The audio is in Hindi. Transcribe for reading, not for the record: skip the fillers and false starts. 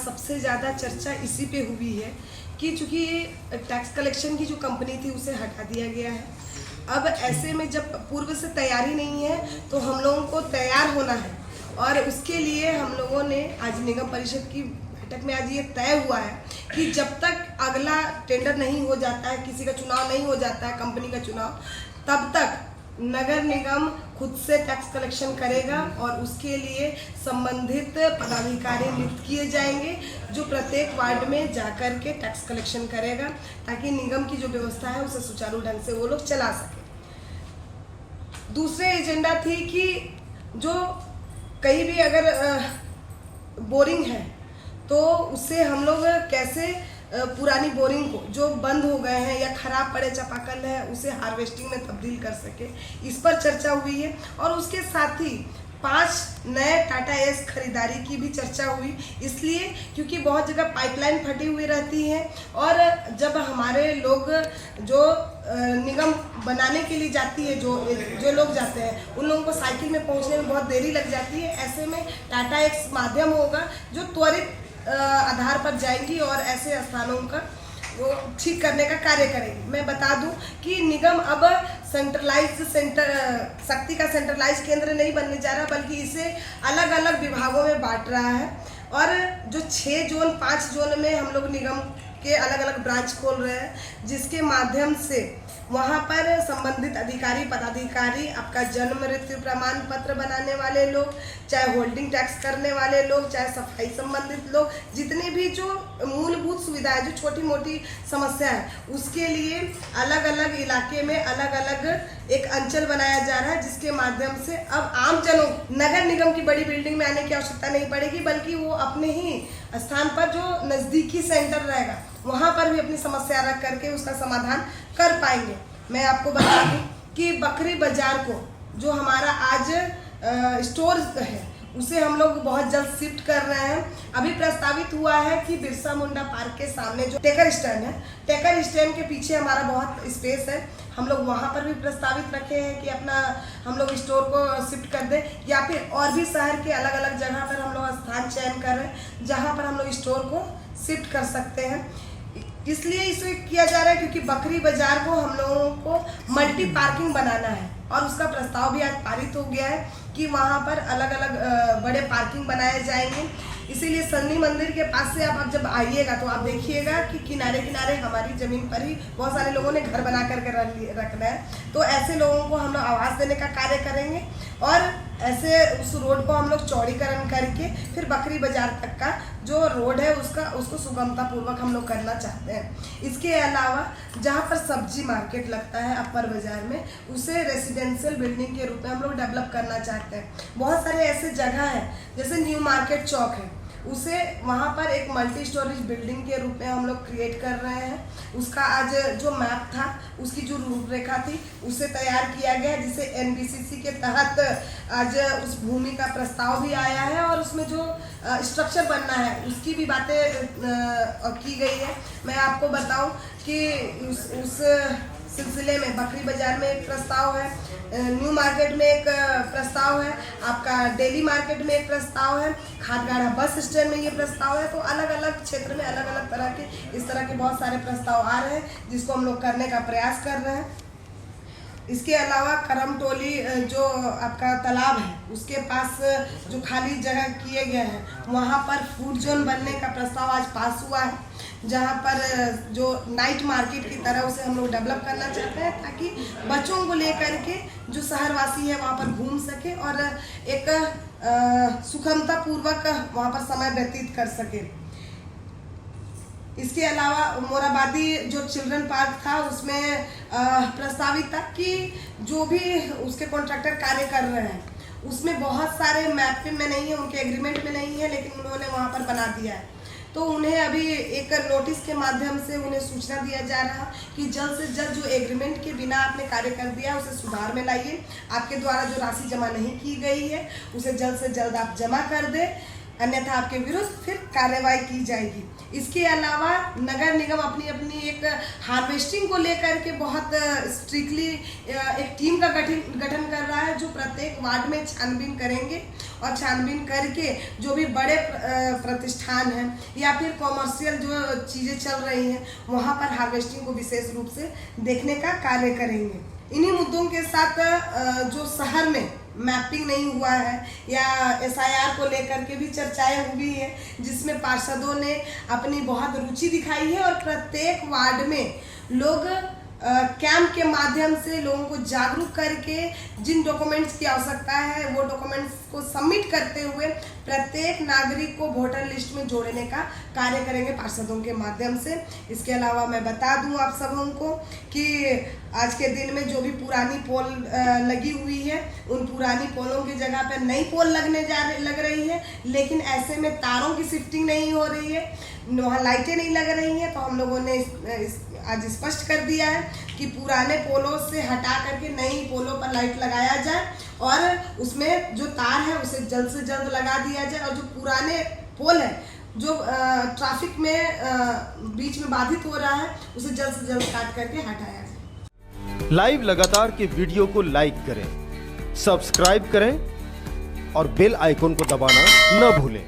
सबसे ज़्यादा चर्चा इसी पे हुई है कि चूँकि ये टैक्स कलेक्शन की जो कंपनी थी उसे हटा दिया गया है। अब ऐसे में जब पूर्व से तैयारी नहीं है तो हम लोगों को तैयार होना है, और उसके लिए हम लोगों ने आज निगम परिषद की बैठक में आज ये तय हुआ है कि जब तक अगला टेंडर नहीं हो जाता है, किसी का चुनाव नहीं हो जाता है, कंपनी का चुनाव, तब तक नगर निगम खुद से टैक्स कलेक्शन करेगा और उसके लिए संबंधित पदाधिकारी नियुक्त किए जाएंगे जो प्रत्येक वार्ड में जाकर के टैक्स कलेक्शन करेगा, ताकि निगम की जो व्यवस्था है उसे सुचारू ढंग से वो लोग चला सके। दूसरे एजेंडा थी कि जो कहीं भी अगर बोरिंग है तो उससे हम लोग कैसे पुरानी बोरिंग को जो बंद हो गए हैं या खराब पड़े चापाकल है उसे हार्वेस्टिंग में तब्दील कर सके, इस पर चर्चा हुई है। और उसके साथ ही 5 नए टाटा एस खरीदारी की भी चर्चा हुई, इसलिए क्योंकि बहुत जगह पाइपलाइन फटी हुई रहती है और जब हमारे लोग जो निगम बनाने के लिए जाती है, जो लोग जाते हैं उन लोगों को साइकिल में पहुंचने में बहुत देरी लग जाती है। ऐसे में टाटा एक माध्यम होगा जो त्वरित आधार पर जाएंगी और ऐसे स्थानों का वो ठीक करने का कार्य करेंगी। मैं बता दूं कि निगम अब शक्ति का सेंट्रलाइज केंद्र नहीं बनने जा रहा, बल्कि इसे अलग अलग विभागों में बांट रहा है। और जो 6 जोन 5 जोन में हम लोग निगम के अलग अलग ब्रांच खोल रहे हैं, जिसके माध्यम से वहाँ पर संबंधित अधिकारी पदाधिकारी, आपका जन्म मृत्यु प्रमाण पत्र बनाने वाले लोग, चाहे होल्डिंग टैक्स करने वाले लोग, चाहे सफाई संबंधित लोग, जितने भी जो मूलभूत सुविधाएं, जो छोटी मोटी समस्या है, उसके लिए अलग अलग इलाके में अलग अलग एक अंचल बनाया जा रहा है, जिसके माध्यम से अब आम जनों नगर निगम की बड़ी बिल्डिंग में आने की आवश्यकता नहीं पड़ेगी, बल्कि वो अपने ही स्थान पर जो नज़दीकी सेंटर रहेगा वहाँ पर भी अपनी समस्या रख करके उसका समाधान कर पाएंगे। मैं आपको बता दूं कि बकरी बाजार को जो हमारा आज स्टोर है उसे हम लोग बहुत जल्द शिफ्ट कर रहे हैं। अभी प्रस्तावित हुआ है कि बिरसा मुंडा पार्क के सामने जो टेकर स्टैंड है, टेकर स्टैंड के पीछे हमारा बहुत स्पेस है, हम लोग वहाँ पर भी प्रस्तावित रखे हैं कि अपना हम लोग स्टोर को शिफ्ट कर दें, या फिर और भी शहर के अलग अलग जगह पर हम लोग स्थान चयन कर रहे हैं जहाँ पर हम लोग स्टोर को शिफ्ट कर सकते हैं। इसलिए इसे किया जा रहा है क्योंकि बकरी बाजार को हम लोगों को मल्टी पार्किंग बनाना है और उसका प्रस्ताव भी आज पारित हो गया है कि वहाँ पर अलग अलग बड़े पार्किंग बनाए जाएंगे। इसीलिए सन्नी मंदिर के पास से आप जब आइएगा तो आप देखिएगा कि किनारे किनारे हमारी ज़मीन पर ही बहुत सारे लोगों ने घर बना करके रखना है, तो ऐसे लोगों को हम लोग आवास देने का कार्य करेंगे और ऐसे उस रोड को हम लोग चौड़ीकरण करके फिर बकरी बाजार तक का जो रोड है उसको सुगमता पूर्वक हम लोग करना चाहते हैं। इसके अलावा जहाँ पर सब्जी मार्केट लगता है अपर बाजार में, उसे रेसिडेंशियल बिल्डिंग के रूप में हम लोग डेवलप करना चाहते हैं। बहुत सारे ऐसे जगह है जैसे न्यू मार्केट चौक है, उसे वहाँ पर एक मल्टी स्टोरेज बिल्डिंग के रूप में हम लोग क्रिएट कर रहे हैं। उसका आज जो मैप था, उसकी जो रूपरेखा थी, उसे तैयार किया गया, जिसे एनबीसीसी के तहत आज उस भूमि का प्रस्ताव भी आया है और उसमें जो स्ट्रक्चर बनना है उसकी भी बातें की गई है। मैं आपको बताऊं कि उस सिलसिले में बकरी बाजार में एक प्रस्ताव है, न्यू मार्केट में एक प्रस्ताव है, आपका डेली मार्केट में एक प्रस्ताव है, खादगाड़ा बस स्टैंड में ये प्रस्ताव है। तो अलग अलग क्षेत्र में अलग अलग तरह के इस तरह के बहुत सारे प्रस्ताव आ रहे हैं जिसको हम लोग करने का प्रयास कर रहे हैं। इसके अलावा करमटोली जो आपका तालाब है उसके पास जो खाली जगह किए गए हैं वहाँ पर फूड जोन बनने का प्रस्ताव आज पास हुआ है, जहाँ पर जो नाइट मार्केट की तरह उसे हम लोग डेवलप करना चाहते हैं, ताकि बच्चों को लेकर के जो शहरवासी है वहाँ पर घूम सके और एक सुगमता पूर्वक वहाँ पर समय व्यतीत कर सके। इसके अलावा मोराबादी जो चिल्ड्रन पार्क था उसमें प्रस्तावित था कि जो भी उसके कॉन्ट्रैक्टर कार्य कर रहे हैं उसमें बहुत सारे मैप में नहीं है, उनके एग्रीमेंट में नहीं है, लेकिन उन्होंने वहाँ पर बना दिया है। तो उन्हें अभी एक नोटिस के माध्यम से उन्हें सूचना दिया जा रहा कि जल्द से जल्द जो एग्रीमेंट के बिना आपने कार्य कर दिया उसे सुधार में लाइए। आपके द्वारा जो राशि जमा नहीं की गई है उसे जल्द से जल्द आप जमा कर दें अन्यथा आपके विरुद्ध फिर कार्रवाई की जाएगी। इसके अलावा नगर निगम अपनी अपनी एक हार्वेस्टिंग को लेकर के बहुत स्ट्रिक्टली एक टीम का गठन कर रहा है, जो प्रत्येक वार्ड में छानबीन करेंगे और छानबीन करके जो भी बड़े प्रतिष्ठान हैं या फिर कॉमर्शियल जो चीज़ें चल रही हैं वहाँ पर हार्वेस्टिंग को विशेष रूप से देखने का कार्य करेंगे। इन्हीं मुद्दों के साथ जो शहर में मैपिंग नहीं हुआ है या SIR को लेकर के भी चर्चाएं हुई है, जिसमें पार्षदों ने अपनी बहुत रुचि दिखाई है और प्रत्येक वार्ड में लोग कैंप के माध्यम से लोगों को जागरूक करके जिन डॉक्यूमेंट्स की आवश्यकता है वो डॉक्यूमेंट्स को सबमिट करते हुए प्रत्येक नागरिक को वोटर लिस्ट में जोड़ने का कार्य करेंगे पार्षदों के माध्यम से। इसके अलावा मैं बता दूं आप सबों को कि आज के दिन में जो भी पुरानी पोल लगी हुई है उन पुरानी पोलों की जगह पर नई पोल लग रही है, लेकिन ऐसे में तारों की शिफ्टिंग नहीं हो रही है, वहाँ लाइटें नहीं लग रही हैं। तो हम लोगों ने आज स्पष्ट कर दिया है कि पुराने पोलों से हटा करके नई पोलों पर लाइट लगाया जाए और उसमें जो तार है उसे जल्द से जल्द लगा दिया जाए और जो पुराने पोल है जो ट्रैफिक में बीच में बाधित हो रहा है उसे जल्द से जल्द काट करके हटाया जाए। लाइव लगातार के वीडियो को लाइक करें, सब्सक्राइब करें और बेल आइकन को दबाना न भूलें।